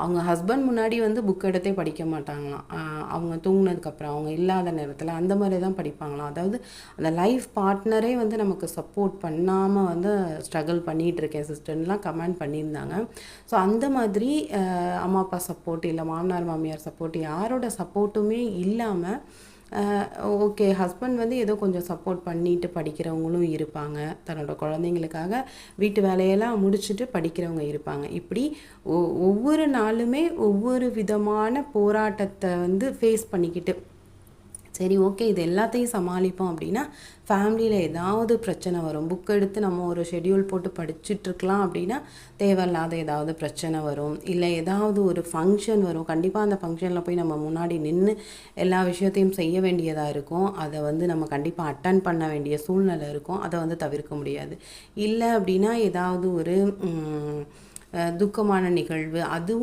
அவங்க ஹஸ்பண்ட் முன்னாடி வந்து புக் எடுத்தே படிக்க மாட்டாங்களாம். அவங்க தூங்குனதுக்கப்புறம், அவங்க இல்லாத நேரத்தில் அந்த மாதிரி தான் படிப்பாங்களாம். அதாவது அந்த லைஃப் பார்ட்னரே வந்து நமக்கு சப்போர்ட் பண்ணாமல் வந்து ஸ்ட்ரகிள் பண்ணிகிட்டு இருக்கேன் சிஸ்டர்லாம் கமெண்ட் பண்ணியிருந்தாங்க. ஸோ அந்த மாதிரி அம்மா அப்பா சப்போர்ட் இல்லை மாமனார் மாமியார் சப்போர்ட் யாரோட சப்போர்ட்டுமே இல்லாமல் ஓகே ஹஸ்பண்ட் வந்து ஏதோ கொஞ்சம் சப்போர்ட் பண்ணிட்டு படிக்கிறவங்களும் இருப்பாங்க. தன்னோட குழந்தைங்களுக்காக வீட்டு வேலையெல்லாம் முடிச்சுட்டு படிக்கிறவங்க இருப்பாங்க. இப்படி ஒவ்வொரு நாளுமே ஒவ்வொரு விதமான போராட்டத்தை வந்து ஃபேஸ் பண்ணிக்கிட்டு சரி ஓகே இது எல்லாத்தையும் சமாளிப்போம் அப்படின்னா ஃபேமிலியில் ஏதாவது பிரச்சனை வரும். புக் எடுத்து நம்ம ஒரு ஷெட்யூல் போட்டு படிச்சுட்ருக்கலாம் அப்படின்னா தேவையில்லாத ஏதாவது பிரச்சனை வரும். இல்லை ஏதாவது ஒரு ஃபங்க்ஷன் வரும். கண்டிப்பாக அந்த ஃபங்க்ஷனில் போய் நம்ம முன்னாடி நின்று எல்லா விஷயத்தையும் செய்ய வேண்டியதாக இருக்கும். அதை வந்து நம்ம கண்டிப்பாக அட்டன் பண்ண வேண்டிய சூழ்நிலை இருக்கும். அதை வந்து தவிர்க்க முடியாது. இல்லை அப்படின்னா ஏதாவது ஒரு துக்கமான நிகழ்வு அதுவும்